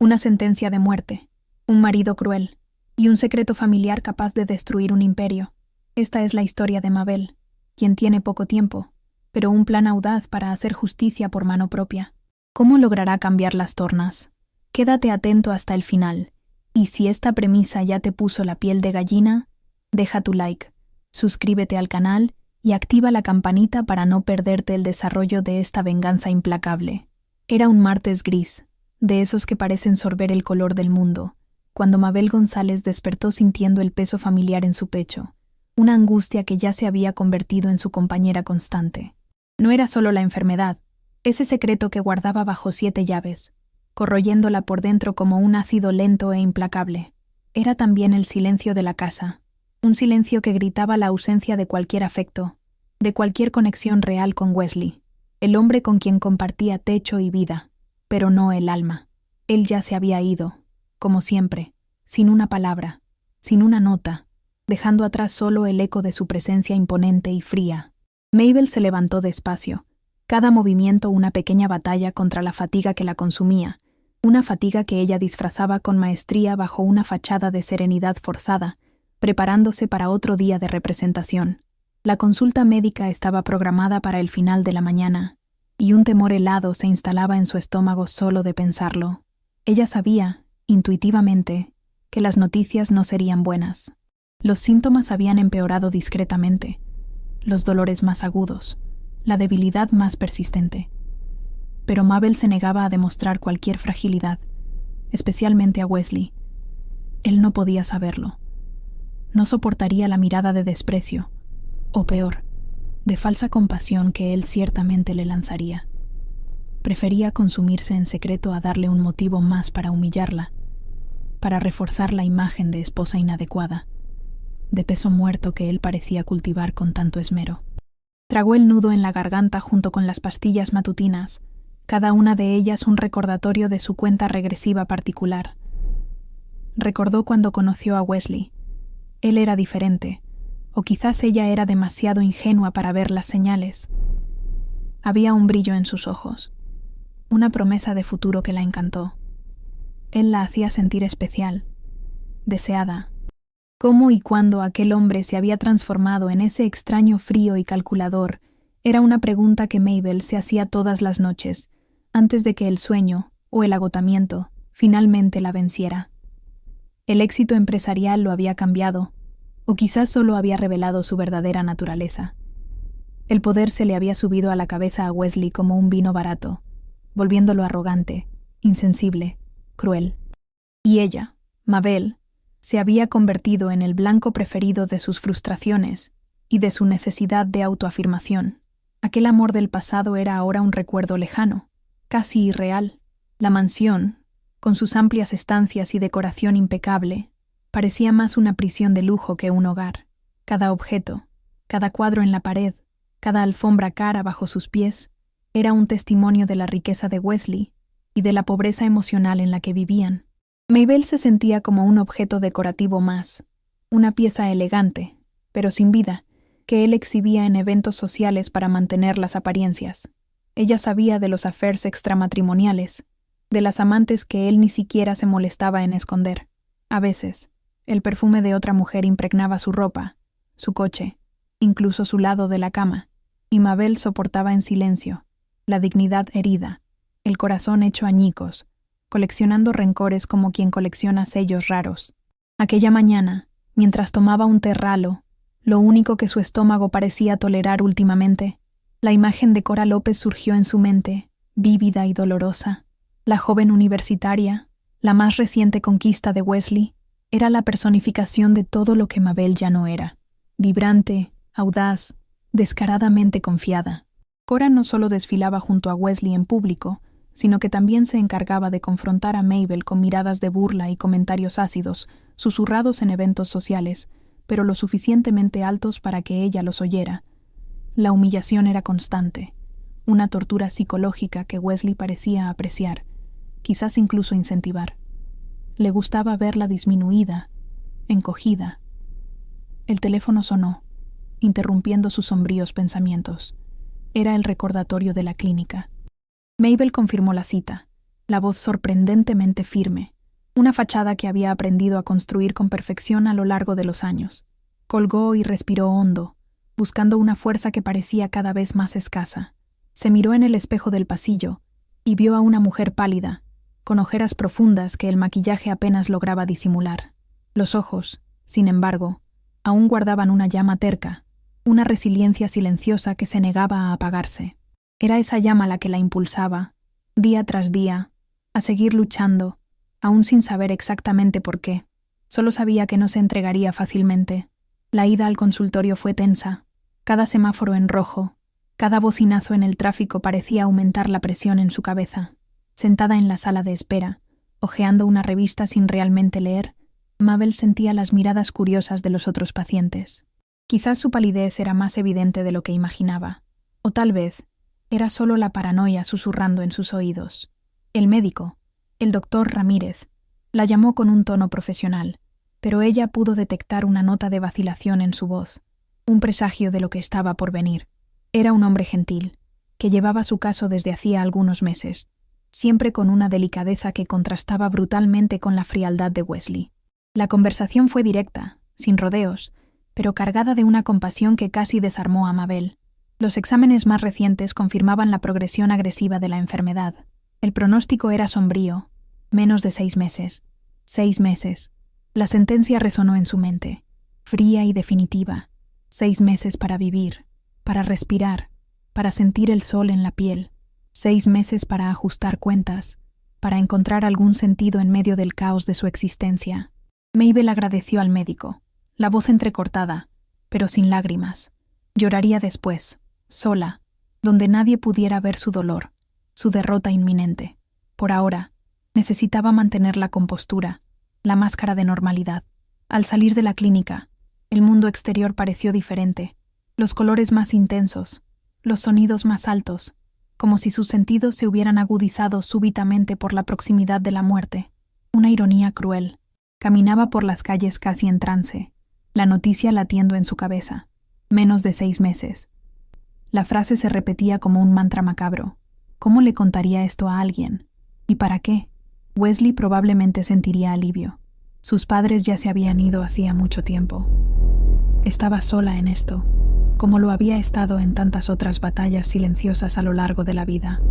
Una sentencia de muerte, un marido cruel y un secreto familiar capaz de destruir un imperio. Esta es la historia de Mabel, quien tiene poco tiempo, pero un plan audaz para hacer justicia por mano propia. ¿Cómo logrará cambiar las tornas? Quédate atento hasta el final, y si esta premisa ya te puso la piel de gallina, deja tu like, suscríbete al canal y activa la campanita para no perderte el desarrollo de esta venganza implacable. Era un martes gris, de esos que parecen sorber el color del mundo, cuando Mabel González despertó sintiendo el peso familiar en su pecho, una angustia que ya se había convertido en su compañera constante. No era solo la enfermedad, ese secreto que guardaba bajo 7 llaves, corroyéndola por dentro como un ácido lento e implacable. Era también el silencio de la casa, un silencio que gritaba la ausencia de cualquier afecto, de cualquier conexión real con Wesley, el hombre con quien compartía techo y vida, pero no el alma. Él ya se había ido, como siempre, sin una palabra, sin una nota, dejando atrás solo el eco de su presencia imponente y fría. Mabel se levantó despacio, cada movimiento una pequeña batalla contra la fatiga que la consumía, una fatiga que ella disfrazaba con maestría bajo una fachada de serenidad forzada, preparándose para otro día de representación. La consulta médica estaba programada para el final de la mañana, y un temor helado se instalaba en su estómago solo de pensarlo. Ella sabía, intuitivamente, que las noticias no serían buenas. Los síntomas habían empeorado discretamente, los dolores más agudos, la debilidad más persistente. Pero Mabel se negaba a demostrar cualquier fragilidad, especialmente a Wesley. Él no podía saberlo. No soportaría la mirada de desprecio, o peor, de falsa compasión que él ciertamente le lanzaría. Prefería consumirse en secreto a darle un motivo más para humillarla, para reforzar la imagen de esposa inadecuada, de peso muerto que él parecía cultivar con tanto esmero. Tragó el nudo en la garganta junto con las pastillas matutinas, cada una de ellas un recordatorio de su cuenta regresiva particular. Recordó cuando conoció a Wesley. Él era diferente, o quizás ella era demasiado ingenua para ver las señales. Había un brillo en sus ojos, una promesa de futuro que la encantó. Él la hacía sentir especial, deseada. ¿Cómo y cuándo aquel hombre se había transformado en ese extraño frío y calculador? Era una pregunta que Mabel se hacía todas las noches, antes de que el sueño, o el agotamiento, finalmente la venciera. El éxito empresarial lo había cambiado, o quizás solo había revelado su verdadera naturaleza. El poder se le había subido a la cabeza a Wesley como un vino barato, volviéndolo arrogante, insensible, cruel. Y ella, Mabel, se había convertido en el blanco preferido de sus frustraciones y de su necesidad de autoafirmación. Aquel amor del pasado era ahora un recuerdo lejano, casi irreal. La mansión, con sus amplias estancias y decoración impecable, parecía más una prisión de lujo que un hogar. Cada objeto, cada cuadro en la pared, cada alfombra cara bajo sus pies, era un testimonio de la riqueza de Wesley y de la pobreza emocional en la que vivían. Mabel se sentía como un objeto decorativo más, una pieza elegante, pero sin vida, que él exhibía en eventos sociales para mantener las apariencias. Ella sabía de los affairs extramatrimoniales, de las amantes que él ni siquiera se molestaba en esconder. A veces, el perfume de otra mujer impregnaba su ropa, su coche, incluso su lado de la cama, y Mabel soportaba en silencio, la dignidad herida, el corazón hecho añicos, coleccionando rencores como quien colecciona sellos raros. Aquella mañana, mientras tomaba un té ralo, lo único que su estómago parecía tolerar últimamente, la imagen de Cora López surgió en su mente, vívida y dolorosa. La joven universitaria, la más reciente conquista de Wesley, era la personificación de todo lo que Mabel ya no era. Vibrante, audaz, descaradamente confiada. Cora no solo desfilaba junto a Wesley en público, sino que también se encargaba de confrontar a Mabel con miradas de burla y comentarios ácidos, susurrados en eventos sociales, pero lo suficientemente altos para que ella los oyera. La humillación era constante, una tortura psicológica que Wesley parecía apreciar, quizás incluso incentivar. Le gustaba verla disminuida, encogida. El teléfono sonó, interrumpiendo sus sombríos pensamientos. Era el recordatorio de la clínica. Mabel confirmó la cita. la voz sorprendentemente firme, una fachada que había aprendido a construir con perfección a lo largo de los años. Colgó y respiró hondo, buscando una fuerza que parecía cada vez más escasa. Se miró en el espejo del pasillo y vio a una mujer pálida, con ojeras profundas que el maquillaje apenas lograba disimular. Los ojos, sin embargo, aún guardaban una llama terca, una resiliencia silenciosa que se negaba a apagarse. Era esa llama la que la impulsaba, día tras día, a seguir luchando, aún sin saber exactamente por qué. Solo sabía que no se entregaría fácilmente. La ida al consultorio fue tensa. Cada semáforo en rojo, cada bocinazo en el tráfico parecía aumentar la presión en su cabeza. Sentada en la sala de espera, hojeando una revista sin realmente leer, Mabel sentía las miradas curiosas de los otros pacientes. Quizás su palidez era más evidente de lo que imaginaba, o tal vez era solo la paranoia susurrando en sus oídos. El médico, el doctor Ramírez, la llamó con un tono profesional, pero ella pudo detectar una nota de vacilación en su voz, un presagio de lo que estaba por venir. Era un hombre gentil, que llevaba su caso desde hacía algunos meses, siempre con una delicadeza que contrastaba brutalmente con la frialdad de Wesley. La conversación fue directa, sin rodeos, pero cargada de una compasión que casi desarmó a Mabel. Los exámenes más recientes confirmaban la progresión agresiva de la enfermedad. El pronóstico era sombrío. Menos de 6 meses. 6 meses. La sentencia resonó en su mente, fría y definitiva. 6 meses para vivir, para respirar, para sentir el sol en la piel. 6 meses para ajustar cuentas, para encontrar algún sentido en medio del caos de su existencia. Mabel agradeció al médico, la voz entrecortada, pero sin lágrimas. Lloraría después, sola, donde nadie pudiera ver su dolor, su derrota inminente. Por ahora, necesitaba mantener la compostura, la máscara de normalidad. Al salir de la clínica, el mundo exterior pareció diferente, los colores más intensos, los sonidos más altos, como si sus sentidos se hubieran agudizado súbitamente por la proximidad de la muerte. Una ironía cruel. Caminaba por las calles casi en trance, la noticia latiendo en su cabeza. Menos de 6 meses. La frase se repetía como un mantra macabro. ¿Cómo le contaría esto a alguien? ¿Y para qué? Wesley probablemente sentiría alivio. Sus padres ya se habían ido hacía mucho tiempo. Estaba sola en esto, como lo había estado en tantas otras batallas silenciosas a lo largo de la vida.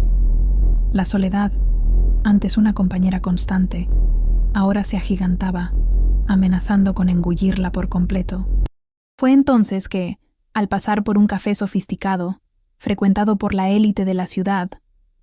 La soledad, antes una compañera constante, ahora se agigantaba, amenazando con engullirla por completo. Fue entonces que, al pasar por un café sofisticado, frecuentado por la élite de la ciudad,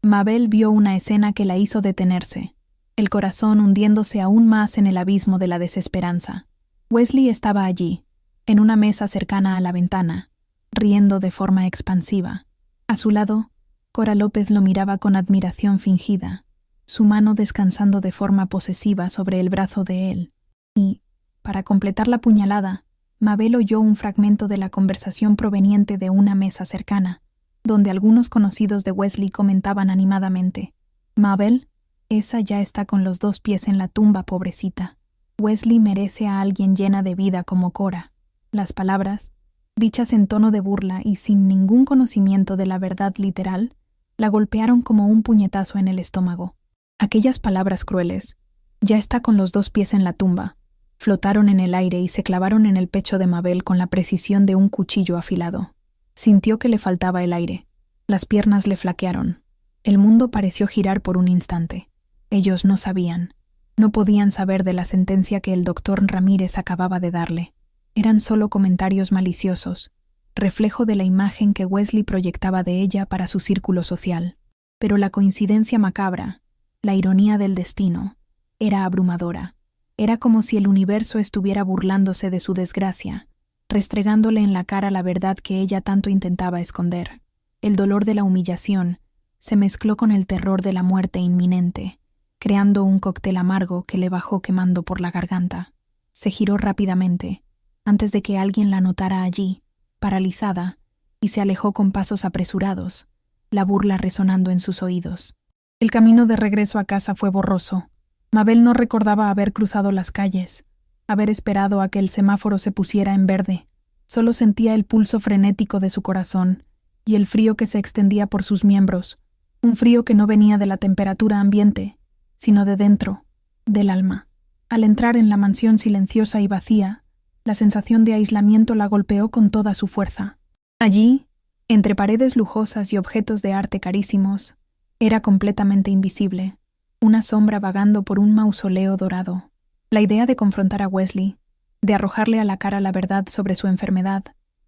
Mabel vio una escena que la hizo detenerse, el corazón hundiéndose aún más en el abismo de la desesperanza. Wesley estaba allí, en una mesa cercana a la ventana, riendo de forma expansiva. A su lado, Cora López lo miraba con admiración fingida, su mano descansando de forma posesiva sobre el brazo de él. Y, para completar la puñalada, Mabel oyó un fragmento de la conversación proveniente de una mesa cercana, donde algunos conocidos de Wesley comentaban animadamente: «Mabel, esa ya está con los 2 pies en la tumba, pobrecita. Wesley merece a alguien llena de vida como Cora». Las palabras, dichas en tono de burla y sin ningún conocimiento de la verdad literal, la golpearon como un puñetazo en el estómago. Aquellas palabras crueles, «ya está con los 2 pies en la tumba», flotaron en el aire y se clavaron en el pecho de Mabel con la precisión de un cuchillo afilado. Sintió que le faltaba el aire. Las piernas le flaquearon. El mundo pareció girar por un instante. Ellos no sabían. No podían saber de la sentencia que el doctor Ramírez acababa de darle. Eran solo comentarios maliciosos, reflejo de la imagen que Wesley proyectaba de ella para su círculo social. Pero la coincidencia macabra, la ironía del destino, era abrumadora. Era como si el universo estuviera burlándose de su desgracia, restregándole en la cara la verdad que ella tanto intentaba esconder. El dolor de la humillación se mezcló con el terror de la muerte inminente, creando un cóctel amargo que le bajó quemando por la garganta. Se giró rápidamente, antes de que alguien la notara allí, paralizada, y se alejó con pasos apresurados, la burla resonando en sus oídos. El camino de regreso a casa fue borroso. Mabel no recordaba haber cruzado las calles, haber esperado a que el semáforo se pusiera en verde. Solo sentía el pulso frenético de su corazón y el frío que se extendía por sus miembros, un frío que no venía de la temperatura ambiente, sino de dentro, del alma. Al entrar en la mansión silenciosa y vacía, la sensación de aislamiento la golpeó con toda su fuerza. Allí, entre paredes lujosas y objetos de arte carísimos, era completamente invisible, una sombra vagando por un mausoleo dorado. La idea de confrontar a Wesley, de arrojarle a la cara la verdad sobre su enfermedad,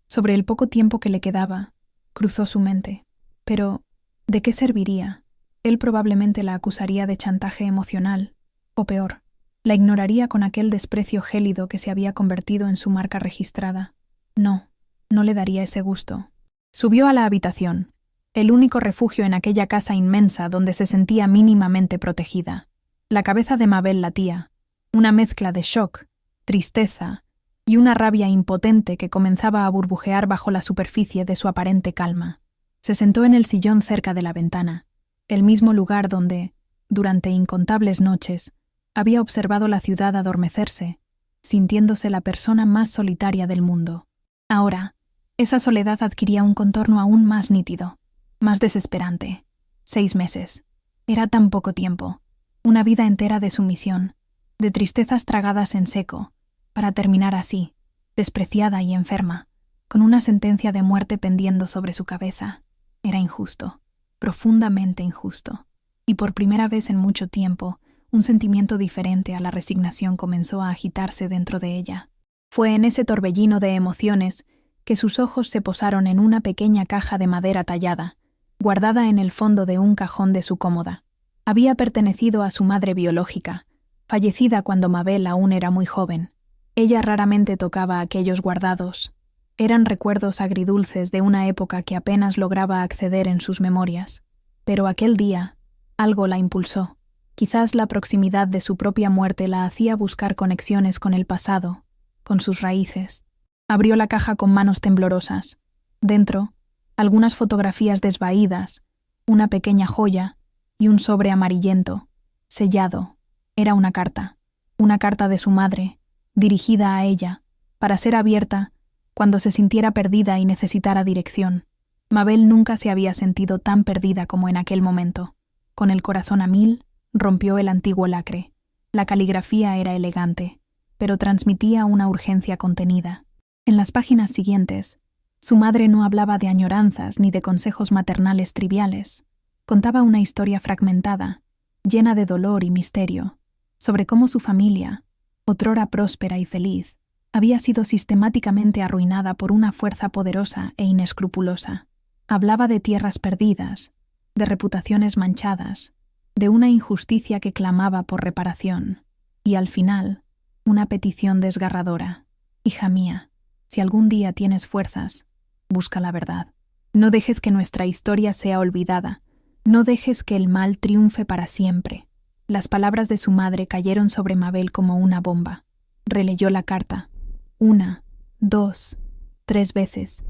sobre el poco tiempo que le quedaba, cruzó su mente. Pero, ¿de qué serviría? Él probablemente la acusaría de chantaje emocional, o peor, la ignoraría con aquel desprecio gélido que se había convertido en su marca registrada. No le daría ese gusto. Subió a la habitación, el único refugio en aquella casa inmensa donde se sentía mínimamente protegida. La cabeza de Mabel latía, una mezcla de shock, tristeza y una rabia impotente que comenzaba a burbujear bajo la superficie de su aparente calma. Se sentó en el sillón cerca de la ventana, el mismo lugar donde, durante incontables noches, había observado la ciudad adormecerse, sintiéndose la persona más solitaria del mundo. Ahora, esa soledad adquiría un contorno aún más nítido, más desesperante. 6 meses. Era tan poco tiempo. Una vida entera de sumisión, de tristezas tragadas en seco, para terminar así, despreciada y enferma, con una sentencia de muerte pendiendo sobre su cabeza. Era injusto, profundamente injusto. Y por primera vez en mucho tiempo, un sentimiento diferente a la resignación comenzó a agitarse dentro de ella. Fue en ese torbellino de emociones que sus ojos se posaron en una pequeña caja de madera tallada, guardada en el fondo de un cajón de su cómoda. Había pertenecido a su madre biológica, fallecida cuando Mabel aún era muy joven. Ella raramente tocaba aquellos guardados. Eran recuerdos agridulces de una época que apenas lograba acceder en sus memorias. Pero aquel día, algo la impulsó. Quizás la proximidad de su propia muerte la hacía buscar conexiones con el pasado, con sus raíces. Abrió la caja con manos temblorosas. Dentro, algunas fotografías desvaídas, una pequeña joya y un sobre amarillento, sellado. Era una carta de su madre, dirigida a ella, para ser abierta cuando se sintiera perdida y necesitara dirección. Mabel nunca se había sentido tan perdida como en aquel momento. Con el corazón a mil, rompió el antiguo lacre. La caligrafía era elegante, pero transmitía una urgencia contenida. En las páginas siguientes, su madre no hablaba de añoranzas ni de consejos maternales triviales. Contaba una historia fragmentada, llena de dolor y misterio, sobre cómo su familia, otrora próspera y feliz, había sido sistemáticamente arruinada por una fuerza poderosa e inescrupulosa. Hablaba de tierras perdidas, de reputaciones manchadas, de una injusticia que clamaba por reparación, y al final, una petición desgarradora. Hija mía, si algún día tienes fuerzas, busca la verdad. No dejes que nuestra historia sea olvidada. No dejes que el mal triunfe para siempre. Las palabras de su madre cayeron sobre Mabel como una bomba. Releyó la carta. 1, 2, 3 veces.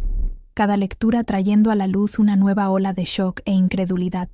Cada lectura trayendo a la luz una nueva ola de shock e incredulidad.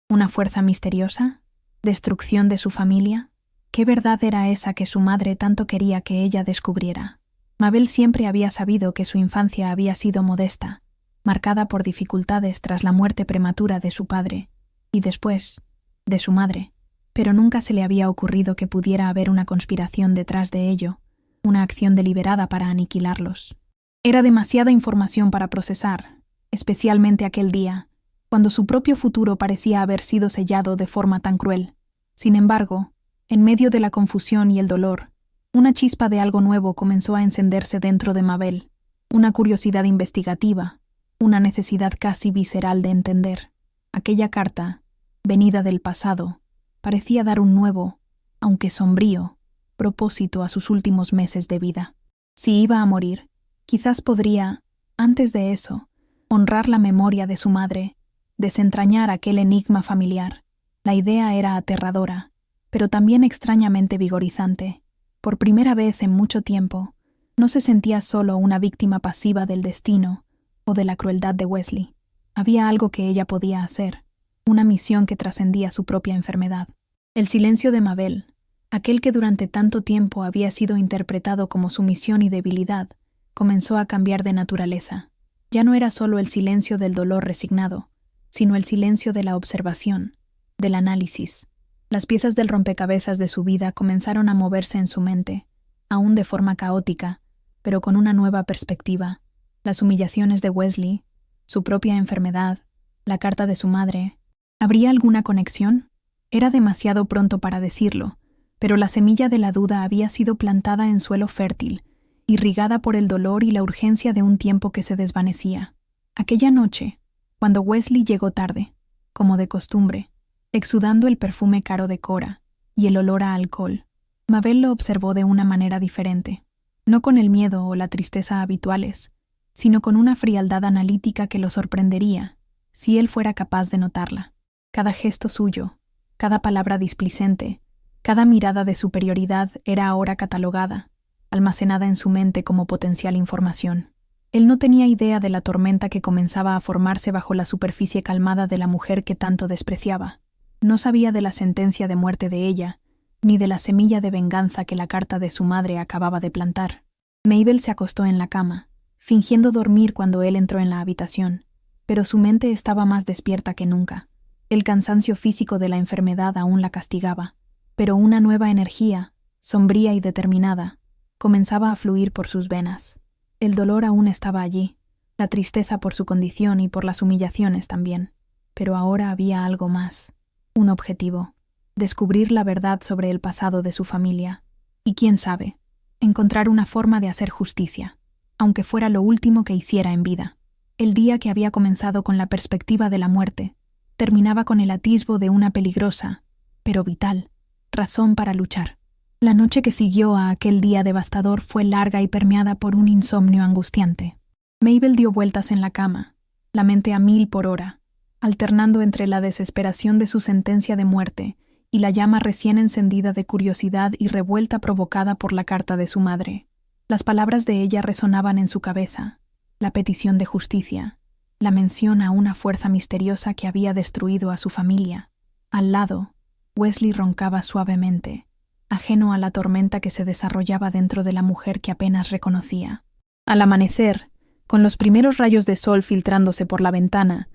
¿Una fuerza misteriosa? ¿Destrucción de su familia? ¿Qué verdad era esa que su madre tanto quería que ella descubriera? Mabel siempre había sabido que su infancia había sido modesta, marcada por dificultades tras la muerte prematura de su padre, y después, de su madre, pero nunca se le había ocurrido que pudiera haber una conspiración detrás de ello, una acción deliberada para aniquilarlos. Era demasiada información para procesar, especialmente aquel día, cuando su propio futuro parecía haber sido sellado de forma tan cruel. Sin embargo, en medio de la confusión y el dolor, una chispa de algo nuevo comenzó a encenderse dentro de Mabel, una curiosidad investigativa, una necesidad casi visceral de entender. Aquella carta, venida del pasado, parecía dar un nuevo, aunque sombrío, propósito a sus últimos meses de vida. Si iba a morir, quizás podría, antes de eso, honrar la memoria de su madre, desentrañar aquel enigma familiar. La idea era aterradora, pero también extrañamente vigorizante. Por primera vez en mucho tiempo, no se sentía solo una víctima pasiva del destino o de la crueldad de Wesley. Había algo que ella podía hacer, una misión que trascendía su propia enfermedad. El silencio de Mabel, aquel que durante tanto tiempo había sido interpretado como sumisión y debilidad, comenzó a cambiar de naturaleza. Ya no era solo el silencio del dolor resignado, sino el silencio de la observación, del análisis. Las piezas del rompecabezas de su vida comenzaron a moverse en su mente, aún de forma caótica, pero con una nueva perspectiva. Las humillaciones de Wesley, su propia enfermedad, la carta de su madre. ¿Habría alguna conexión? Era demasiado pronto para decirlo, pero la semilla de la duda había sido plantada en suelo fértil, irrigada por el dolor y la urgencia de un tiempo que se desvanecía. Aquella noche, cuando Wesley llegó tarde, como de costumbre, exudando el perfume caro de Cora y el olor a alcohol, Mabel lo observó de una manera diferente, no con el miedo o la tristeza habituales, sino con una frialdad analítica que lo sorprendería si él fuera capaz de notarla. Cada gesto suyo, cada palabra displicente, cada mirada de superioridad era ahora catalogada, almacenada en su mente como potencial información. Él no tenía idea de la tormenta que comenzaba a formarse bajo la superficie calmada de la mujer que tanto despreciaba. No sabía de la sentencia de muerte de ella, ni de la semilla de venganza que la carta de su madre acababa de plantar. Mabel se acostó en la cama, fingiendo dormir cuando él entró en la habitación, pero su mente estaba más despierta que nunca. El cansancio físico de la enfermedad aún la castigaba, pero una nueva energía, sombría y determinada, comenzaba a fluir por sus venas. El dolor aún estaba allí, la tristeza por su condición y por las humillaciones también, pero ahora había algo más. Un objetivo, descubrir la verdad sobre el pasado de su familia, y quién sabe, encontrar una forma de hacer justicia, aunque fuera lo último que hiciera en vida. El día que había comenzado con la perspectiva de la muerte, terminaba con el atisbo de una peligrosa, pero vital, razón para luchar. La noche que siguió a aquel día devastador fue larga y permeada por un insomnio angustiante. Mabel dio vueltas en la cama, la mente a 1000 por hora, alternando entre la desesperación de su sentencia de muerte y la llama recién encendida de curiosidad y revuelta provocada por la carta de su madre. Las palabras de ella resonaban en su cabeza, la petición de justicia, la mención a una fuerza misteriosa que había destruido a su familia. Al lado, Wesley roncaba suavemente, ajeno a la tormenta que se desarrollaba dentro de la mujer que apenas reconocía. Al amanecer, con los primeros rayos de sol filtrándose por la ventana,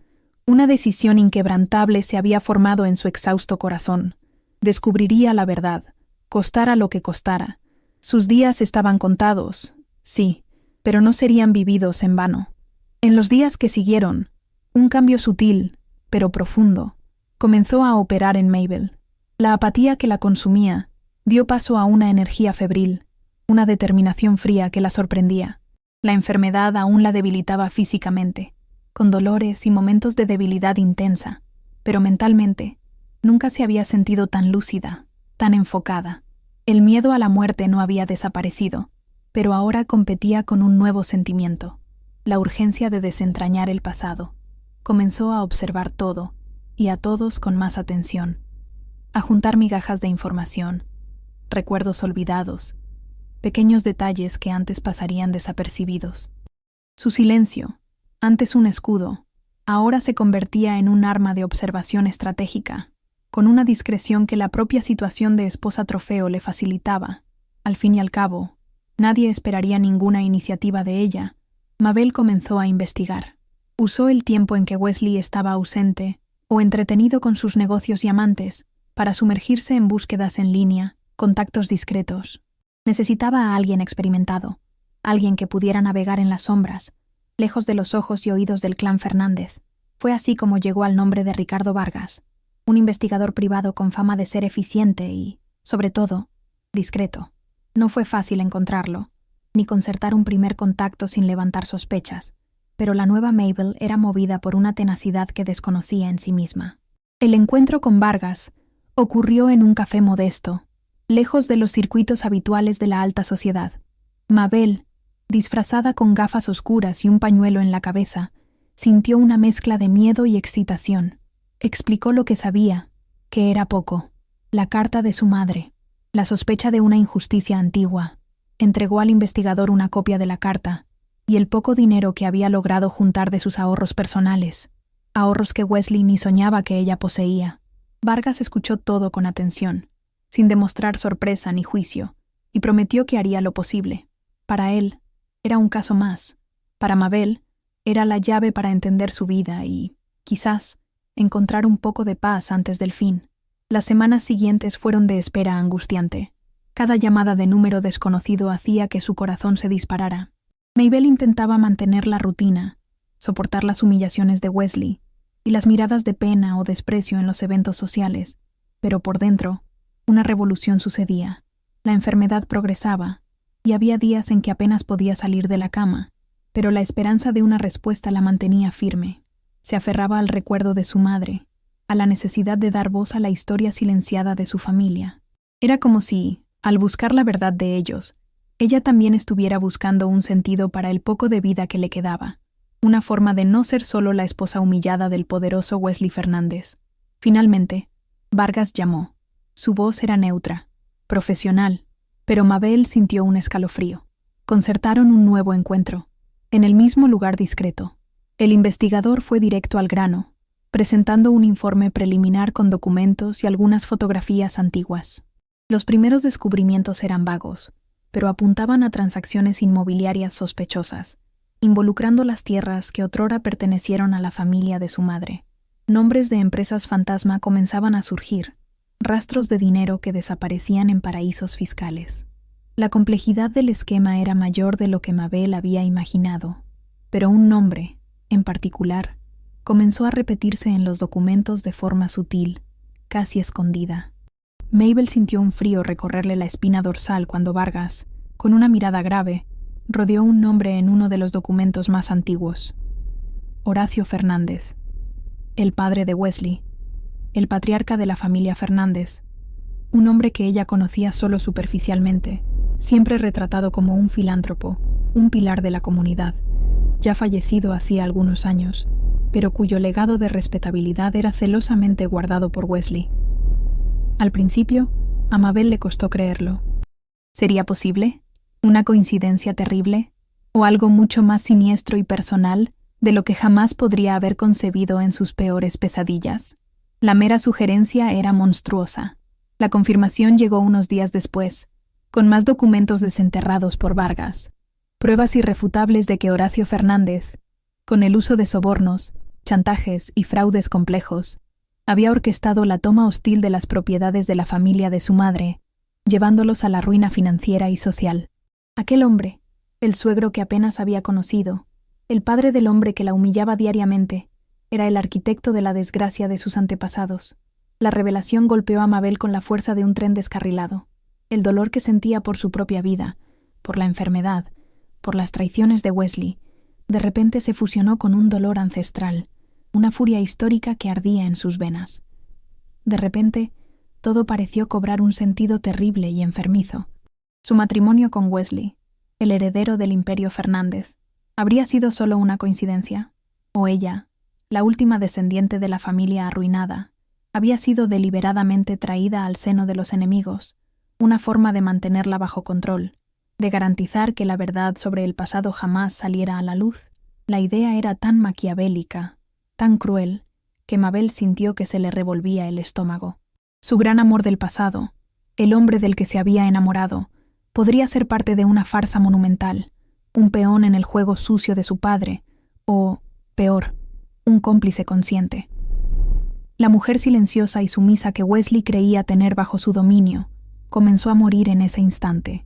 una decisión inquebrantable se había formado en su exhausto corazón. Descubriría la verdad, costara lo que costara. Sus días estaban contados, sí, pero no serían vividos en vano. En los días que siguieron, un cambio sutil, pero profundo, comenzó a operar en Mabel. La apatía que la consumía dio paso a una energía febril, una determinación fría que la sorprendía. La enfermedad aún la debilitaba físicamente, con dolores y momentos de debilidad intensa, pero mentalmente nunca se había sentido tan lúcida, tan enfocada. El miedo a la muerte no había desaparecido, pero ahora competía con un nuevo sentimiento, la urgencia de desentrañar el pasado. Comenzó a observar todo, y a todos con más atención, a juntar migajas de información, recuerdos olvidados, pequeños detalles que antes pasarían desapercibidos. Su silencio, antes un escudo, ahora se convertía en un arma de observación estratégica, con una discreción que la propia situación de esposa trofeo le facilitaba. Al fin y al cabo, nadie esperaría ninguna iniciativa de ella. Mabel comenzó a investigar. Usó el tiempo en que Wesley estaba ausente o entretenido con sus negocios y amantes para sumergirse en búsquedas en línea, contactos discretos. Necesitaba a alguien experimentado, alguien que pudiera navegar en las sombras, lejos de los ojos y oídos del clan Fernández. Fue así como llegó al nombre de Ricardo Vargas, un investigador privado con fama de ser eficiente y, sobre todo, discreto. No fue fácil encontrarlo, ni concertar un primer contacto sin levantar sospechas, pero la nueva Mabel era movida por una tenacidad que desconocía en sí misma. El encuentro con Vargas ocurrió en un café modesto, lejos de los circuitos habituales de la alta sociedad. Mabel, disfrazada con gafas oscuras y un pañuelo en la cabeza, sintió una mezcla de miedo y excitación. Explicó lo que sabía, que era poco, la carta de su madre, la sospecha de una injusticia antigua. Entregó al investigador una copia de la carta y el poco dinero que había logrado juntar de sus ahorros personales, ahorros que Wesley ni soñaba que ella poseía. Vargas escuchó todo con atención, sin demostrar sorpresa ni juicio, y prometió que haría lo posible. Para él, era un caso más. Para Mabel, era la llave para entender su vida y, quizás, encontrar un poco de paz antes del fin. Las semanas siguientes fueron de espera angustiante. Cada llamada de número desconocido hacía que su corazón se disparara. Mabel intentaba mantener la rutina, soportar las humillaciones de Wesley y las miradas de pena o desprecio en los eventos sociales, pero por dentro, una revolución sucedía. La enfermedad progresaba, y había días en que apenas podía salir de la cama, pero la esperanza de una respuesta la mantenía firme. Se aferraba al recuerdo de su madre, a la necesidad de dar voz a la historia silenciada de su familia. Era como si, al buscar la verdad de ellos, ella también estuviera buscando un sentido para el poco de vida que le quedaba, una forma de no ser solo la esposa humillada del poderoso Wesley Fernández. Finalmente, Vargas llamó. Su voz era neutra, profesional, pero Mabel sintió un escalofrío. Concertaron un nuevo encuentro, en el mismo lugar discreto. El investigador fue directo al grano, presentando un informe preliminar con documentos y algunas fotografías antiguas. Los primeros descubrimientos eran vagos, pero apuntaban a transacciones inmobiliarias sospechosas, involucrando las tierras que otrora pertenecieron a la familia de su madre. Nombres de empresas fantasma comenzaban a surgir, rastros de dinero que desaparecían en paraísos fiscales. La complejidad del esquema era mayor de lo que Mabel había imaginado, pero un nombre, en particular, comenzó a repetirse en los documentos de forma sutil, casi escondida. Mabel sintió un frío recorrerle la espina dorsal cuando Vargas, con una mirada grave, rodeó un nombre en uno de los documentos más antiguos. Horacio Fernández, el padre de Wesley, el patriarca de la familia Fernández, un hombre que ella conocía solo superficialmente, siempre retratado como un filántropo, un pilar de la comunidad, ya fallecido hacía algunos años, pero cuyo legado de respetabilidad era celosamente guardado por Wesley. Al principio, a Mabel le costó creerlo. ¿Sería posible? ¿Una coincidencia terrible? ¿O algo mucho más siniestro y personal de lo que jamás podría haber concebido en sus peores pesadillas? La mera sugerencia era monstruosa. La confirmación llegó unos días después, con más documentos desenterrados por Vargas, pruebas irrefutables de que Horacio Fernández, con el uso de sobornos, chantajes y fraudes complejos, había orquestado la toma hostil de las propiedades de la familia de su madre, llevándolos a la ruina financiera y social. Aquel hombre, el suegro que apenas había conocido, el padre del hombre que la humillaba diariamente, era el arquitecto de la desgracia de sus antepasados. La revelación golpeó a Mabel con la fuerza de un tren descarrilado. El dolor que sentía por su propia vida, por la enfermedad, por las traiciones de Wesley, de repente se fusionó con un dolor ancestral, una furia histórica que ardía en sus venas. De repente, todo pareció cobrar un sentido terrible y enfermizo. Su matrimonio con Wesley, el heredero del Imperio Fernández, ¿habría sido solo una coincidencia? ¿O ella, la última descendiente de la familia arruinada, había sido deliberadamente traída al seno de los enemigos, una forma de mantenerla bajo control, de garantizar que la verdad sobre el pasado jamás saliera a la luz? La idea era tan maquiavélica, tan cruel, que Mabel sintió que se le revolvía el estómago. Su gran amor del pasado, el hombre del que se había enamorado, podría ser parte de una farsa monumental, un peón en el juego sucio de su padre, o, peor, un cómplice consciente. La mujer silenciosa y sumisa que Wesley creía tener bajo su dominio comenzó a morir en ese instante,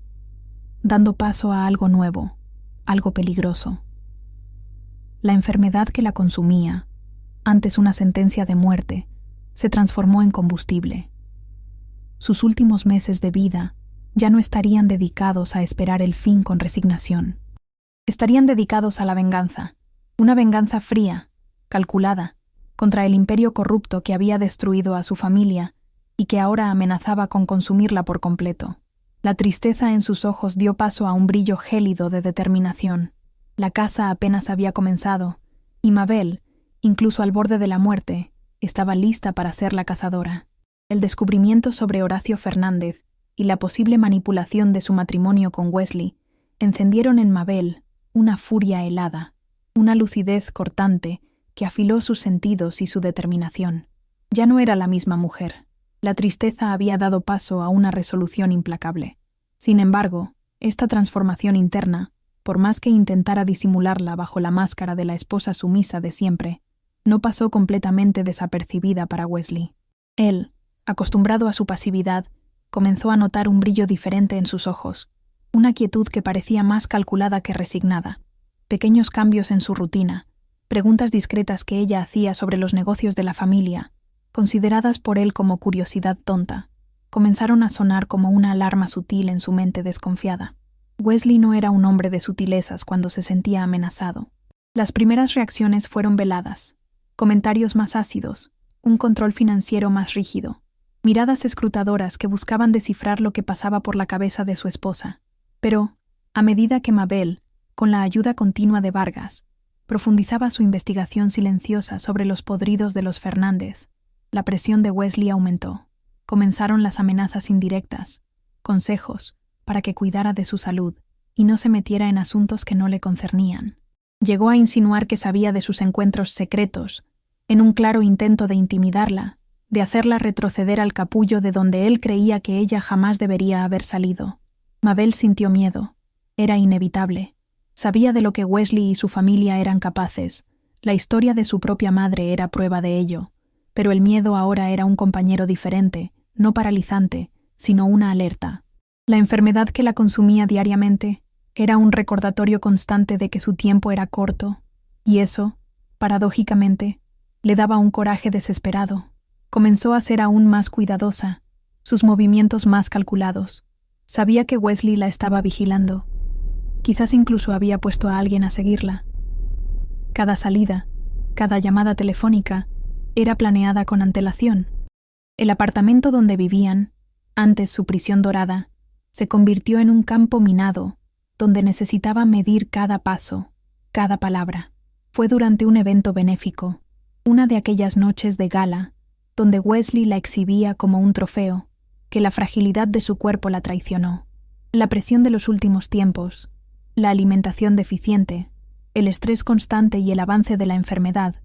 dando paso a algo nuevo, algo peligroso. La enfermedad que la consumía, antes una sentencia de muerte, se transformó en combustible. Sus últimos meses de vida ya no estarían dedicados a esperar el fin con resignación. Estarían dedicados a la venganza, una venganza fría, calculada, contra el imperio corrupto que había destruido a su familia y que ahora amenazaba con consumirla por completo. La tristeza en sus ojos dio paso a un brillo gélido de determinación. La caza apenas había comenzado, y Mabel, incluso al borde de la muerte, estaba lista para ser la cazadora. El descubrimiento sobre Horacio Fernández y la posible manipulación de su matrimonio con Wesley encendieron en Mabel una furia helada, una lucidez cortante que afiló sus sentidos y su determinación. Ya no era la misma mujer. La tristeza había dado paso a una resolución implacable. Sin embargo, esta transformación interna, por más que intentara disimularla bajo la máscara de la esposa sumisa de siempre, no pasó completamente desapercibida para Wesley. Él, Acostumbrado a su pasividad, comenzó a notar un brillo diferente en sus ojos, una quietud que parecía más calculada que resignada, pequeños cambios en su rutina, preguntas discretas que ella hacía sobre los negocios de la familia, consideradas por él como curiosidad tonta, comenzaron a sonar como una alarma sutil en su mente desconfiada. Wesley no era un hombre de sutilezas cuando se sentía amenazado. Las primeras reacciones fueron veladas, comentarios más ácidos, un control financiero más rígido, miradas escrutadoras que buscaban descifrar lo que pasaba por la cabeza de su esposa. Pero, a medida que Mabel, con la ayuda continua de Vargas, profundizaba su investigación silenciosa sobre los podridos de los Fernández, la presión de Wesley aumentó. Comenzaron las amenazas indirectas, consejos para que cuidara de su salud y no se metiera en asuntos que no le concernían. Llegó a insinuar que sabía de sus encuentros secretos, en un claro intento de intimidarla, de hacerla retroceder al capullo de donde él creía que ella jamás debería haber salido. Mabel sintió miedo. Era inevitable. Sabía de lo que Wesley y su familia eran capaces. La historia de su propia madre era prueba de ello. Pero el miedo ahora era un compañero diferente, no paralizante, sino una alerta. La enfermedad que la consumía diariamente era un recordatorio constante de que su tiempo era corto, y eso, paradójicamente, le daba un coraje desesperado. Comenzó a ser aún más cuidadosa, sus movimientos más calculados. Sabía que Wesley la estaba vigilando. Quizás incluso había puesto a alguien a seguirla. Cada salida, cada llamada telefónica, era planeada con antelación. El apartamento donde vivían, antes su prisión dorada, se convirtió en un campo minado, donde necesitaba medir cada paso, cada palabra. Fue durante un evento benéfico, una de aquellas noches de gala, donde Wesley la exhibía como un trofeo, que la fragilidad de su cuerpo la traicionó. La presión de los últimos tiempos, la alimentación deficiente, el estrés constante y el avance de la enfermedad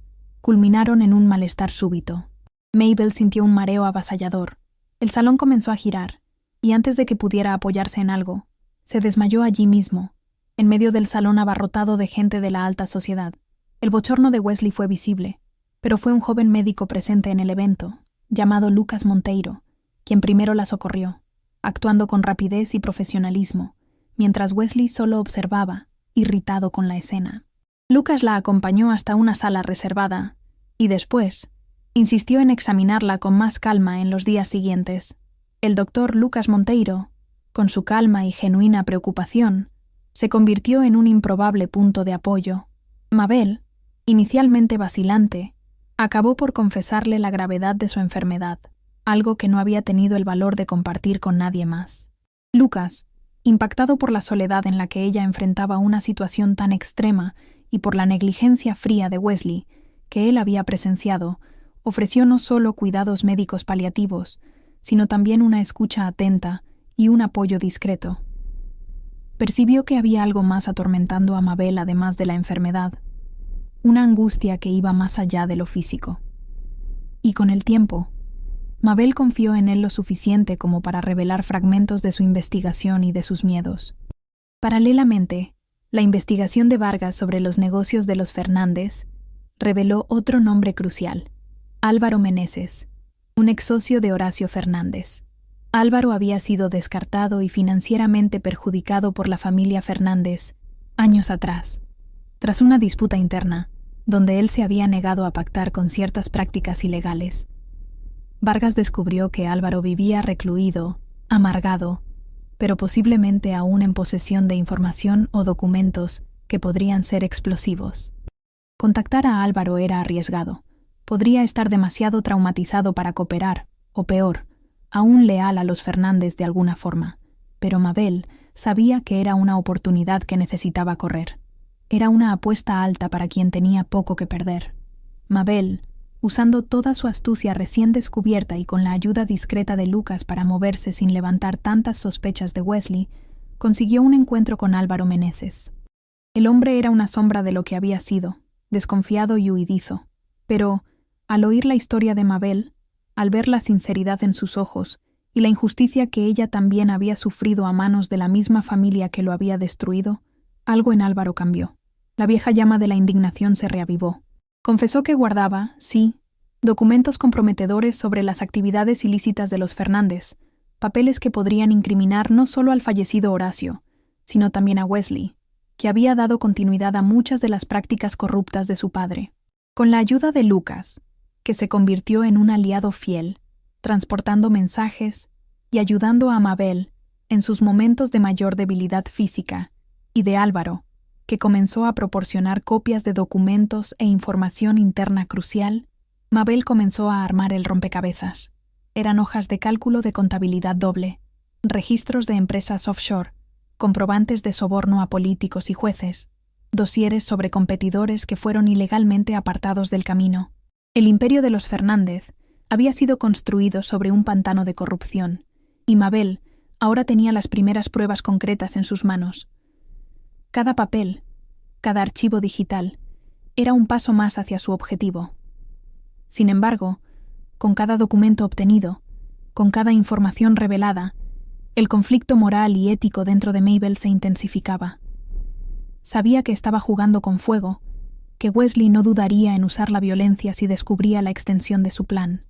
culminaron en un malestar súbito. Mabel sintió un mareo avasallador. El salón comenzó a girar, y antes de que pudiera apoyarse en algo, se desmayó allí mismo, en medio del salón abarrotado de gente de la alta sociedad. El bochorno de Wesley fue visible, pero fue un joven médico presente en el evento, llamado Lucas Monteiro, quien primero la socorrió, actuando con rapidez y profesionalismo, mientras Wesley solo observaba, irritado con la escena. Lucas la acompañó hasta una sala reservada, y después insistió en examinarla con más calma en los días siguientes. El doctor Lucas Monteiro, con su calma y genuina preocupación, se convirtió en un improbable punto de apoyo. Mabel, inicialmente vacilante, acabó por confesarle la gravedad de su enfermedad, algo que no había tenido el valor de compartir con nadie más. Lucas, impactado por la soledad en la que ella enfrentaba una situación tan extrema y por la negligencia fría de Wesley, que él había presenciado, ofreció no solo cuidados médicos paliativos, sino también una escucha atenta y un apoyo discreto. Percibió que había algo más atormentando a Mabel además de la enfermedad, una angustia que iba más allá de lo físico. Y con el tiempo, Mabel confió en él lo suficiente como para revelar fragmentos de su investigación y de sus miedos. Paralelamente, la investigación de Vargas sobre los negocios de los Fernández reveló otro nombre crucial: Álvaro Meneses, un ex socio de Horacio Fernández. Álvaro había sido descartado y financieramente perjudicado por la familia Fernández años atrás, tras una disputa interna, donde él se había negado a pactar con ciertas prácticas ilegales. Vargas descubrió que Álvaro vivía recluido, amargado, pero posiblemente aún en posesión de información o documentos que podrían ser explosivos. Contactar a Álvaro era arriesgado. Podría estar demasiado traumatizado para cooperar, o peor, aún leal a los Fernández de alguna forma. Pero Mabel sabía que era una oportunidad que necesitaba correr. Era una apuesta alta para quien tenía poco que perder. Mabel, usando toda su astucia recién descubierta y con la ayuda discreta de Lucas para moverse sin levantar tantas sospechas de Wesley, consiguió un encuentro con Álvaro Meneses. El hombre era una sombra de lo que había sido, desconfiado y huidizo. Pero, al oír la historia de Mabel, al ver la sinceridad en sus ojos y la injusticia que ella también había sufrido a manos de la misma familia que lo había destruido, algo en Álvaro cambió. La vieja llama de la indignación se reavivó. Confesó que guardaba, sí, documentos comprometedores sobre las actividades ilícitas de los Fernández, papeles que podrían incriminar no solo al fallecido Horacio, sino también a Wesley, que había dado continuidad a muchas de las prácticas corruptas de su padre. Con la ayuda de Lucas, que se convirtió en un aliado fiel, transportando mensajes y ayudando a Mabel en sus momentos de mayor debilidad física, y de Álvaro, que comenzó a proporcionar copias de documentos e información interna crucial, Mabel comenzó a armar el rompecabezas. Eran hojas de cálculo de contabilidad doble, registros de empresas offshore, comprobantes de soborno a políticos y jueces, dosieres sobre competidores que fueron ilegalmente apartados del camino. El imperio de los Fernández había sido construido sobre un pantano de corrupción, y Mabel ahora tenía las primeras pruebas concretas en sus manos. Cada papel, cada archivo digital, era un paso más hacia su objetivo. Sin embargo, con cada documento obtenido, con cada información revelada, el conflicto moral y ético dentro de Mabel se intensificaba. Sabía que estaba jugando con fuego, que Wesley no dudaría en usar la violencia si descubría la extensión de su plan.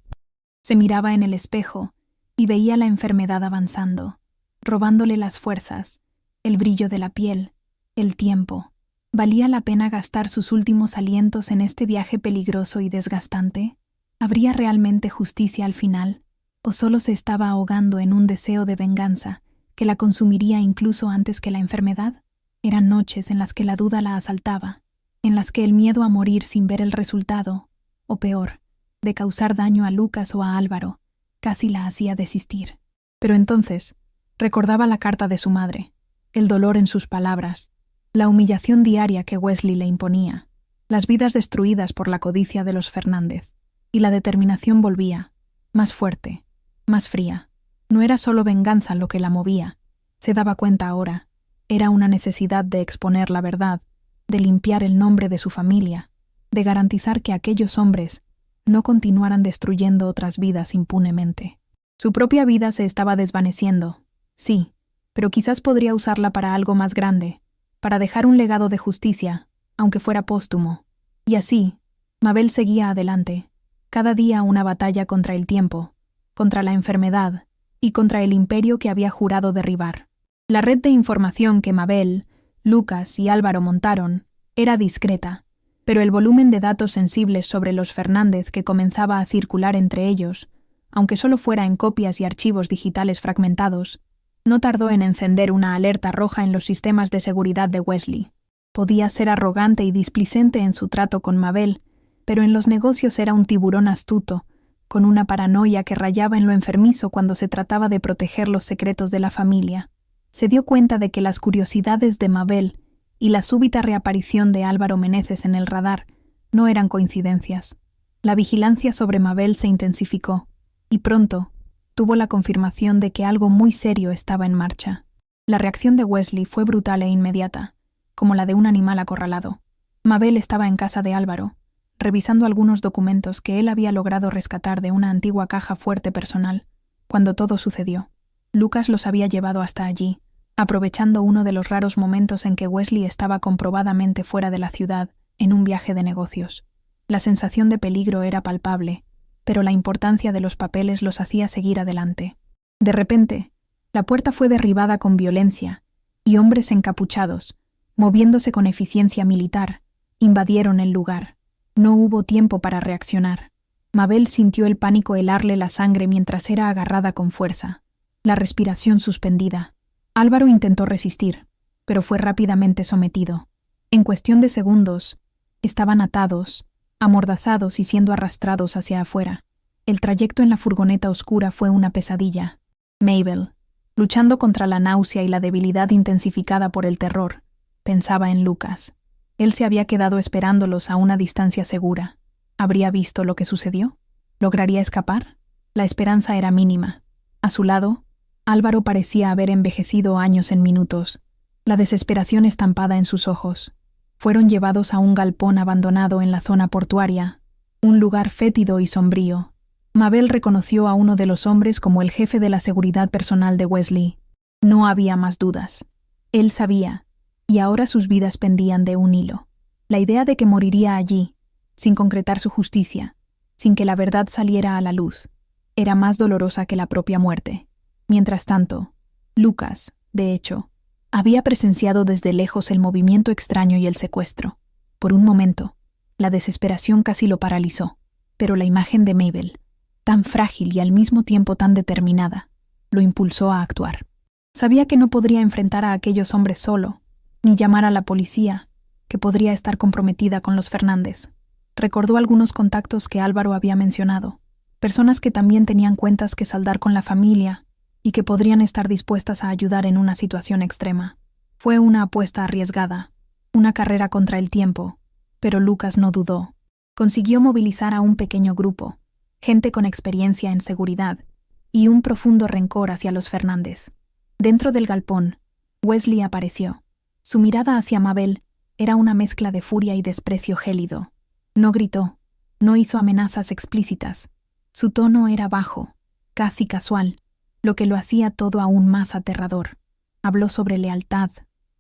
Se miraba en el espejo y veía la enfermedad avanzando, robándole las fuerzas, el brillo de la piel, el tiempo. ¿Valía la pena gastar sus últimos alientos en este viaje peligroso y desgastante? ¿Habría realmente justicia al final? ¿O solo se estaba ahogando en un deseo de venganza que la consumiría incluso antes que la enfermedad? Eran noches en las que la duda la asaltaba, en las que el miedo a morir sin ver el resultado, o peor, de causar daño a Lucas o a Álvaro, casi la hacía desistir. Pero entonces recordaba la carta de su madre, el dolor en sus palabras, la humillación diaria que Wesley le imponía, las vidas destruidas por la codicia de los Fernández, y la determinación volvía, más fuerte, más fría. No era solo venganza lo que la movía, se daba cuenta ahora, era una necesidad de exponer la verdad, de limpiar el nombre de su familia, de garantizar que aquellos hombres no continuaran destruyendo otras vidas impunemente. Su propia vida se estaba desvaneciendo, sí, pero quizás podría usarla para algo más grande, para dejar un legado de justicia, aunque fuera póstumo. Y así, Mabel seguía adelante, cada día una batalla contra el tiempo, contra la enfermedad y contra el imperio que había jurado derribar. La red de información que Mabel, Lucas y Álvaro montaron era discreta, pero el volumen de datos sensibles sobre los Fernández que comenzaba a circular entre ellos, aunque solo fuera en copias y archivos digitales fragmentados, no tardó en encender una alerta roja en los sistemas de seguridad de Wesley. Podía ser arrogante y displicente en su trato con Mabel, pero en los negocios era un tiburón astuto, con una paranoia que rayaba en lo enfermizo cuando se trataba de proteger los secretos de la familia. Se dio cuenta de que las curiosidades de Mabel y la súbita reaparición de Álvaro Meneses en el radar no eran coincidencias. La vigilancia sobre Mabel se intensificó, y pronto tuvo la confirmación de que algo muy serio estaba en marcha. La reacción de Wesley fue brutal e inmediata, como la de un animal acorralado. Mabel estaba en casa de Álvaro, revisando algunos documentos que él había logrado rescatar de una antigua caja fuerte personal, cuando todo sucedió. Lucas los había llevado hasta allí, aprovechando uno de los raros momentos en que Wesley estaba comprobadamente fuera de la ciudad, en un viaje de negocios. La sensación de peligro era palpable, pero la importancia de los papeles los hacía seguir adelante. De repente, la puerta fue derribada con violencia, y hombres encapuchados, moviéndose con eficiencia militar, invadieron el lugar. No hubo tiempo para reaccionar. Mabel sintió el pánico helarle la sangre mientras era agarrada con fuerza, la respiración suspendida. Álvaro intentó resistir, pero fue rápidamente sometido. En cuestión de segundos, estaban atados, amordazados y siendo arrastrados hacia afuera. El trayecto en la furgoneta oscura fue una pesadilla. Mabel, luchando contra la náusea y la debilidad intensificada por el terror, pensaba en Lucas. Él se había quedado esperándolos a una distancia segura. ¿Habría visto lo que sucedió? ¿Lograría escapar? La esperanza era mínima. A su lado, Álvaro parecía haber envejecido años en minutos, la desesperación estampada en sus ojos. Fueron llevados a un galpón abandonado en la zona portuaria, un lugar fétido y sombrío. Mabel reconoció a uno de los hombres como el jefe de la seguridad personal de Wesley. No había más dudas. Él sabía, y ahora sus vidas pendían de un hilo. La idea de que moriría allí, sin concretar su justicia, sin que la verdad saliera a la luz, era más dolorosa que la propia muerte. Mientras tanto, Lucas, de hecho, había presenciado desde lejos el movimiento extraño y el secuestro. Por un momento, la desesperación casi lo paralizó, pero la imagen de Mabel, tan frágil y al mismo tiempo tan determinada, lo impulsó a actuar. Sabía que no podría enfrentar a aquellos hombres solo, ni llamar a la policía, que podría estar comprometida con los Fernández. Recordó algunos contactos que Álvaro había mencionado, personas que también tenían cuentas que saldar con la familia y que podrían estar dispuestas a ayudar en una situación extrema. Fue una apuesta arriesgada, una carrera contra el tiempo, pero Lucas no dudó. Consiguió movilizar a un pequeño grupo, gente con experiencia en seguridad y un profundo rencor hacia los Fernández. Dentro del galpón, Wesley apareció. Su mirada hacia Mabel era una mezcla de furia y desprecio gélido. No gritó, no hizo amenazas explícitas. Su tono era bajo, casi casual, lo que lo hacía todo aún más aterrador. Habló sobre lealtad,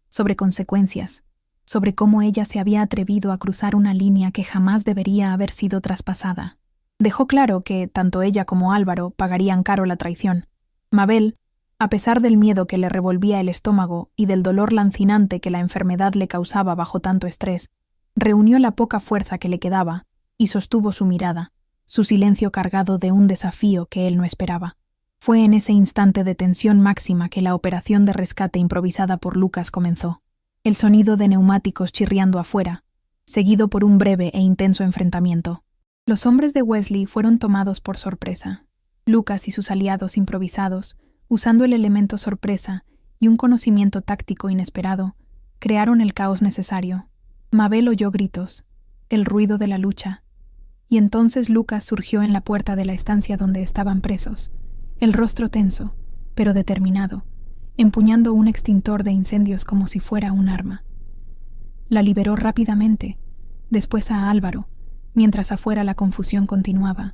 sobre consecuencias, sobre cómo ella se había atrevido a cruzar una línea que jamás debería haber sido traspasada. Dejó claro que tanto ella como Álvaro pagarían caro la traición. Mabel, a pesar del miedo que le revolvía el estómago y del dolor lancinante que la enfermedad le causaba bajo tanto estrés, reunió la poca fuerza que le quedaba y sostuvo su mirada, su silencio cargado de un desafío que él no esperaba. Fue en ese instante de tensión máxima que la operación de rescate improvisada por Lucas comenzó. El sonido de neumáticos chirriando afuera, seguido por un breve e intenso enfrentamiento. Los hombres de Wesley fueron tomados por sorpresa. Lucas y sus aliados improvisados, usando el elemento sorpresa y un conocimiento táctico inesperado, crearon el caos necesario. Mabel oyó gritos, el ruido de la lucha, y entonces Lucas surgió en la puerta de la estancia donde estaban presos, el rostro tenso, pero determinado, empuñando un extintor de incendios como si fuera un arma. La liberó rápidamente, después a Álvaro, mientras afuera la confusión continuaba.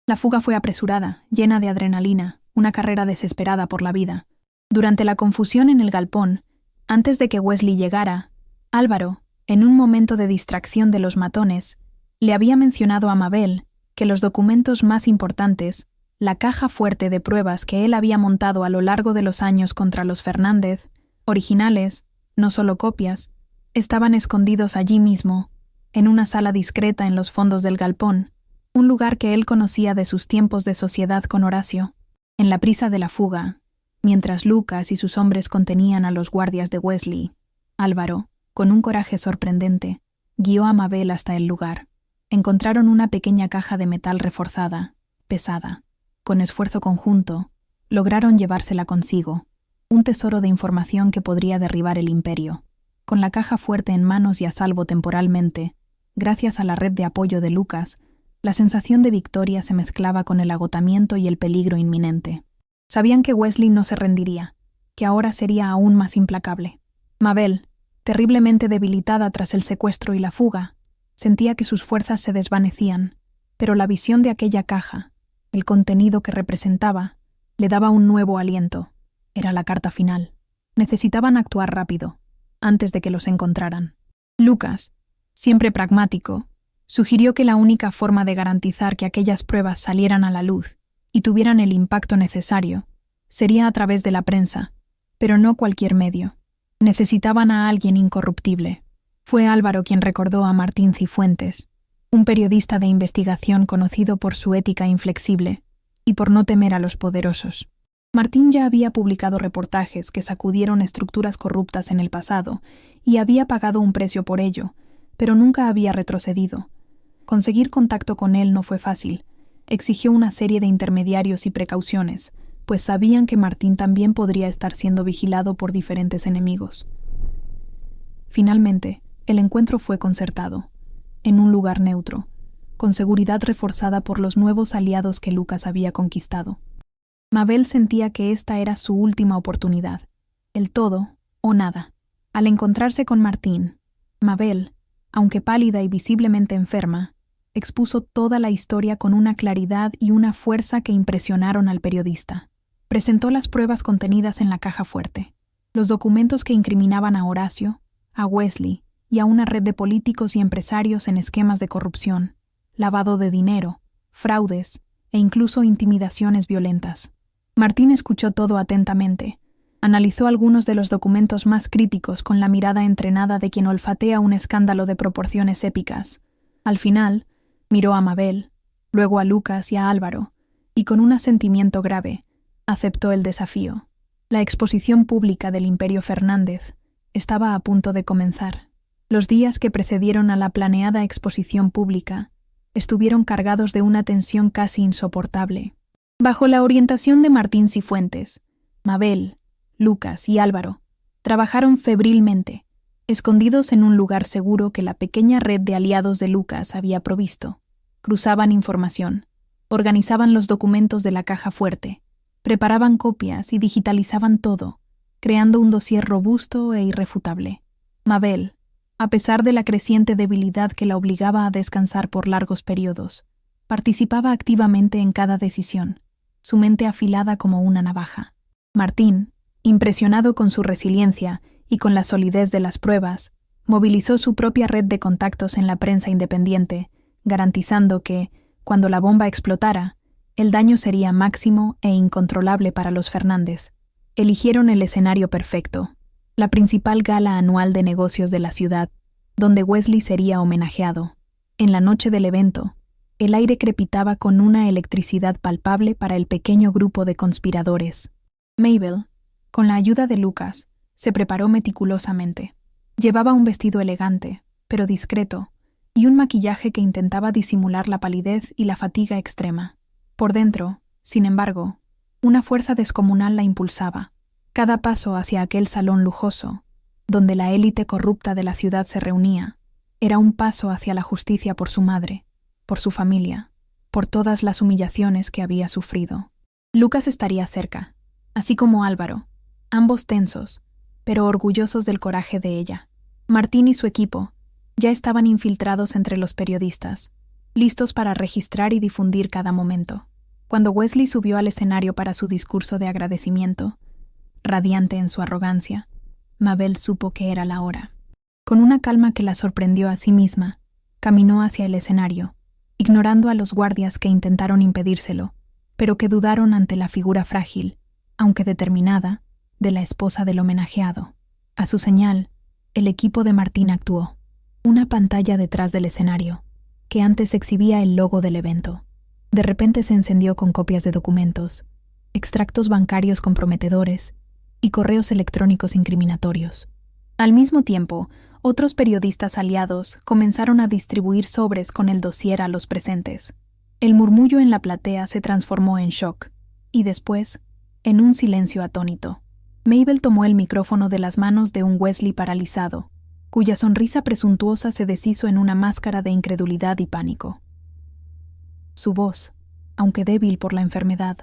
La fuga fue apresurada, llena de adrenalina, una carrera desesperada por la vida. Durante la confusión en el galpón, antes de que Wesley llegara, Álvaro, en un momento de distracción de los matones, le había mencionado a Mabel que los documentos más importantes, la caja fuerte de pruebas que él había montado a lo largo de los años contra los Fernández, originales, no solo copias, estaban escondidos allí mismo, en una sala discreta en los fondos del galpón, un lugar que él conocía de sus tiempos de sociedad con Horacio. En la prisa de la fuga, mientras Lucas y sus hombres contenían a los guardias de Wesley, Álvaro, con un coraje sorprendente, guió a Mabel hasta el lugar. Encontraron una pequeña caja de metal reforzada, pesada. Con esfuerzo conjunto, lograron llevársela consigo, un tesoro de información que podría derribar el imperio. Con la caja fuerte en manos y a salvo temporalmente, gracias a la red de apoyo de Lucas, la sensación de victoria se mezclaba con el agotamiento y el peligro inminente. Sabían que Wesley no se rendiría, que ahora sería aún más implacable. Mabel, terriblemente debilitada tras el secuestro y la fuga, sentía que sus fuerzas se desvanecían, pero la visión de aquella caja, el contenido que representaba, le daba un nuevo aliento. Era la carta final. Necesitaban actuar rápido, antes de que los encontraran. Lucas, siempre pragmático, sugirió que la única forma de garantizar que aquellas pruebas salieran a la luz y tuvieran el impacto necesario sería a través de la prensa, pero no cualquier medio. Necesitaban a alguien incorruptible. Fue Álvaro quien recordó a Martín Cifuentes, un periodista de investigación conocido por su ética inflexible y por no temer a los poderosos. Martín ya había publicado reportajes que sacudieron estructuras corruptas en el pasado y había pagado un precio por ello, pero nunca había retrocedido. Conseguir contacto con él no fue fácil. Exigió una serie de intermediarios y precauciones, pues sabían que Martín también podría estar siendo vigilado por diferentes enemigos. Finalmente, el encuentro fue concertado, en un lugar neutro, con seguridad reforzada por los nuevos aliados que Lucas había conquistado. Mabel sentía que esta era su última oportunidad, el todo o nada. Al encontrarse con Martín, Mabel, aunque pálida y visiblemente enferma, expuso toda la historia con una claridad y una fuerza que impresionaron al periodista. Presentó las pruebas contenidas en la caja fuerte, los documentos que incriminaban a Horacio, a Wesley y a una red de políticos y empresarios en esquemas de corrupción, lavado de dinero, fraudes e incluso intimidaciones violentas. Martín escuchó todo atentamente. Analizó algunos de los documentos más críticos con la mirada entrenada de quien olfatea un escándalo de proporciones épicas. Al final, miró a Mabel, luego a Lucas y a Álvaro, y con un asentimiento grave, aceptó el desafío. La exposición pública del Imperio Fernández estaba a punto de comenzar. Los días que precedieron a la planeada exposición pública estuvieron cargados de una tensión casi insoportable. Bajo la orientación de Martín Cifuentes, Mabel, Lucas y Álvaro trabajaron febrilmente, escondidos en un lugar seguro que la pequeña red de aliados de Lucas había provisto. Cruzaban información, organizaban los documentos de la caja fuerte, preparaban copias y digitalizaban todo, creando un dossier robusto e irrefutable. Mabel, a pesar de la creciente debilidad que la obligaba a descansar por largos periodos, participaba activamente en cada decisión, su mente afilada como una navaja. Martín, impresionado con su resiliencia y con la solidez de las pruebas, movilizó su propia red de contactos en la prensa independiente, garantizando que, cuando la bomba explotara, el daño sería máximo e incontrolable para los Fernández. Eligieron el escenario perfecto, la principal gala anual de negocios de la ciudad, donde Wesley sería homenajeado. En la noche del evento, el aire crepitaba con una electricidad palpable para el pequeño grupo de conspiradores. Mabel, con la ayuda de Lucas, se preparó meticulosamente. Llevaba un vestido elegante, pero discreto, y un maquillaje que intentaba disimular la palidez y la fatiga extrema. Por dentro, sin embargo, una fuerza descomunal la impulsaba. Cada paso hacia aquel salón lujoso, donde la élite corrupta de la ciudad se reunía, era un paso hacia la justicia por su madre, por su familia, por todas las humillaciones que había sufrido. Lucas estaría cerca, así como Álvaro, ambos tensos, pero orgullosos del coraje de ella. Martín y su equipo ya estaban infiltrados entre los periodistas, listos para registrar y difundir cada momento. Cuando Wesley subió al escenario para su discurso de agradecimiento, radiante en su arrogancia, Mabel supo que era la hora. Con una calma que la sorprendió a sí misma, caminó hacia el escenario, ignorando a los guardias que intentaron impedírselo, pero que dudaron ante la figura frágil, aunque determinada, de la esposa del homenajeado. A su señal, el equipo de Martín actuó. Una pantalla detrás del escenario, que antes exhibía el logo del evento, de repente se encendió con copias de documentos, extractos bancarios comprometedores y correos electrónicos incriminatorios. Al mismo tiempo, otros periodistas aliados comenzaron a distribuir sobres con el dossier a los presentes. El murmullo en la platea se transformó en shock, y después, en un silencio atónito. Mabel tomó el micrófono de las manos de un Wesley paralizado, cuya sonrisa presuntuosa se deshizo en una máscara de incredulidad y pánico. Su voz, aunque débil por la enfermedad,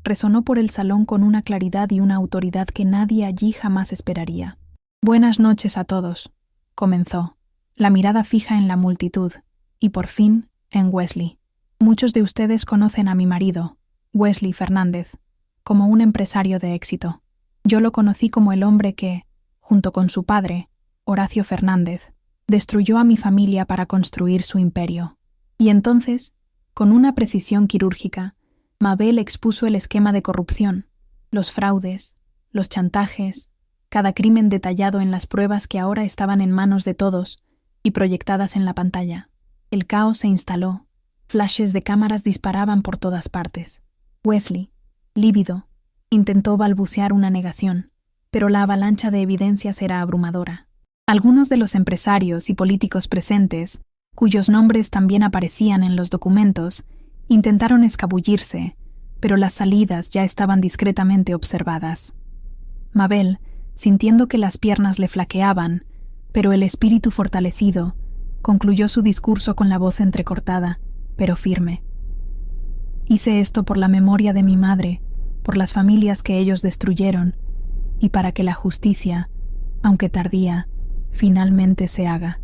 resonó por el salón con una claridad y una autoridad que nadie allí jamás esperaría. «Buenas noches a todos», comenzó, la mirada fija en la multitud, y por fin en Wesley. «Muchos de ustedes conocen a mi marido, Wesley Fernández, como un empresario de éxito. Yo lo conocí como el hombre que, junto con su padre, Horacio Fernández, destruyó a mi familia para construir su imperio». Y entonces, con una precisión quirúrgica, Mabel expuso el esquema de corrupción, los fraudes, los chantajes, cada crimen detallado en las pruebas que ahora estaban en manos de todos y proyectadas en la pantalla. El caos se instaló, flashes de cámaras disparaban por todas partes. Wesley, lívido, intentó balbucear una negación, pero la avalancha de evidencias era abrumadora. Algunos de los empresarios y políticos presentes, cuyos nombres también aparecían en los documentos, intentaron escabullirse, pero las salidas ya estaban discretamente observadas. Mabel, sintiendo que las piernas le flaqueaban, pero el espíritu fortalecido, concluyó su discurso con la voz entrecortada, pero firme. «Hice esto por la memoria de mi madre, por las familias que ellos destruyeron, y para que la justicia, aunque tardía, finalmente se haga».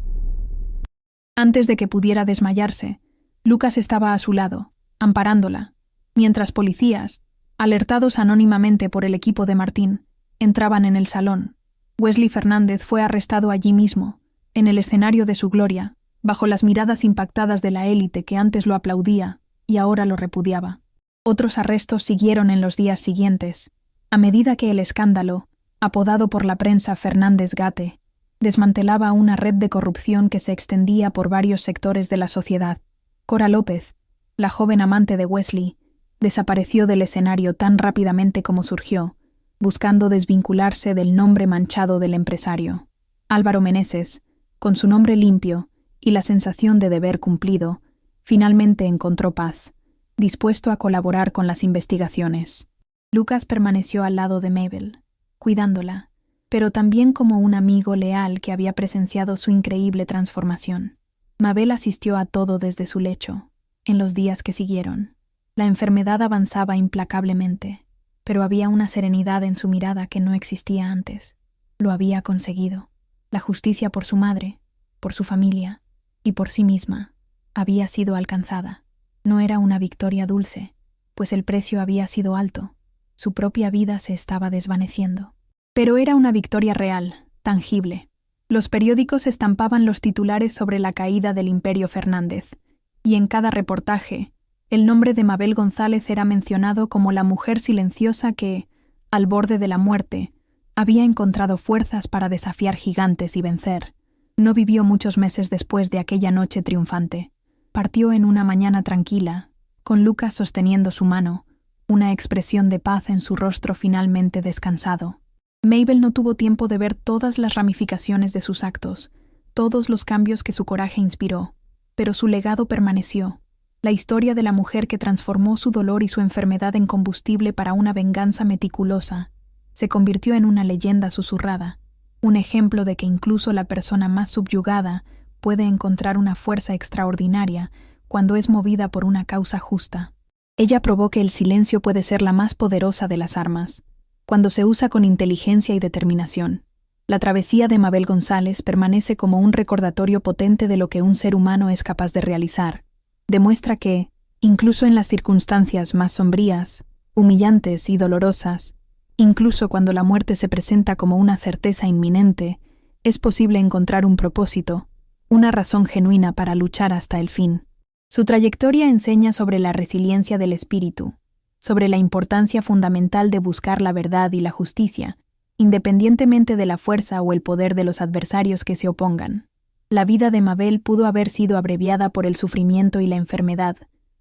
Antes de que pudiera desmayarse, Lucas estaba a su lado, amparándola, mientras policías, alertados anónimamente por el equipo de Martín, entraban en el salón. Wesley Fernández fue arrestado allí mismo, en el escenario de su gloria, bajo las miradas impactadas de la élite que antes lo aplaudía, y ahora lo repudiaba. Otros arrestos siguieron en los días siguientes, a medida que el escándalo, apodado por la prensa Fernández Gate, desmantelaba una red de corrupción que se extendía por varios sectores de la sociedad. Cora López, la joven amante de Wesley, desapareció del escenario tan rápidamente como surgió, buscando desvincularse del nombre manchado del empresario. Álvaro Meneses, con su nombre limpio y la sensación de deber cumplido, finalmente encontró paz, dispuesto a colaborar con las investigaciones. Lucas permaneció al lado de Mabel, cuidándola, pero también como un amigo leal que había presenciado su increíble transformación. Mabel asistió a todo desde su lecho, en los días que siguieron. La enfermedad avanzaba implacablemente, pero había una serenidad en su mirada que no existía antes. Lo había conseguido. La justicia por su madre, por su familia y por sí misma había sido alcanzada. No era una victoria dulce, pues el precio había sido alto. Su propia vida se estaba desvaneciendo. Pero era una victoria real, tangible. Los periódicos estampaban los titulares sobre la caída del Imperio Fernández, y en cada reportaje, el nombre de Mabel González era mencionado como la mujer silenciosa que, al borde de la muerte, había encontrado fuerzas para desafiar gigantes y vencer. No vivió muchos meses después de aquella noche triunfante. Partió en una mañana tranquila, con Lucas sosteniendo su mano, una expresión de paz en su rostro finalmente descansado. Mabel no tuvo tiempo de ver todas las ramificaciones de sus actos, todos los cambios que su coraje inspiró, pero su legado permaneció. La historia de la mujer que transformó su dolor y su enfermedad en combustible para una venganza meticulosa se convirtió en una leyenda susurrada, un ejemplo de que incluso la persona más subyugada puede encontrar una fuerza extraordinaria cuando es movida por una causa justa. Ella probó que el silencio puede ser la más poderosa de las armas, cuando se usa con inteligencia y determinación. La travesía de Mabel González permanece como un recordatorio potente de lo que un ser humano es capaz de realizar. Demuestra que, incluso en las circunstancias más sombrías, humillantes y dolorosas, incluso cuando la muerte se presenta como una certeza inminente, es posible encontrar un propósito, una razón genuina para luchar hasta el fin. Su trayectoria enseña sobre la resiliencia del espíritu, sobre la importancia fundamental de buscar la verdad y la justicia, independientemente de la fuerza o el poder de los adversarios que se opongan. La vida de Mabel pudo haber sido abreviada por el sufrimiento y la enfermedad,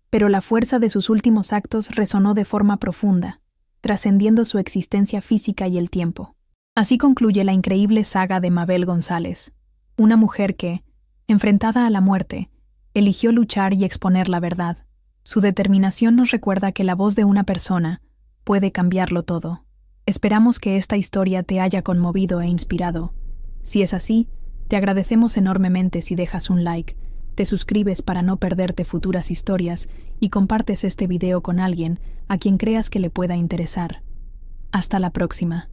pero la fuerza de sus últimos actos resonó de forma profunda, trascendiendo su existencia física y el tiempo. Así concluye la increíble saga de Mabel González, una mujer que, enfrentada a la muerte, eligió luchar y exponer la verdad. Su determinación nos recuerda que la voz de una persona puede cambiarlo todo. Esperamos que esta historia te haya conmovido e inspirado. Si es así, te agradecemos enormemente si dejas un like, te suscribes para no perderte futuras historias y compartes este video con alguien a quien creas que le pueda interesar. Hasta la próxima.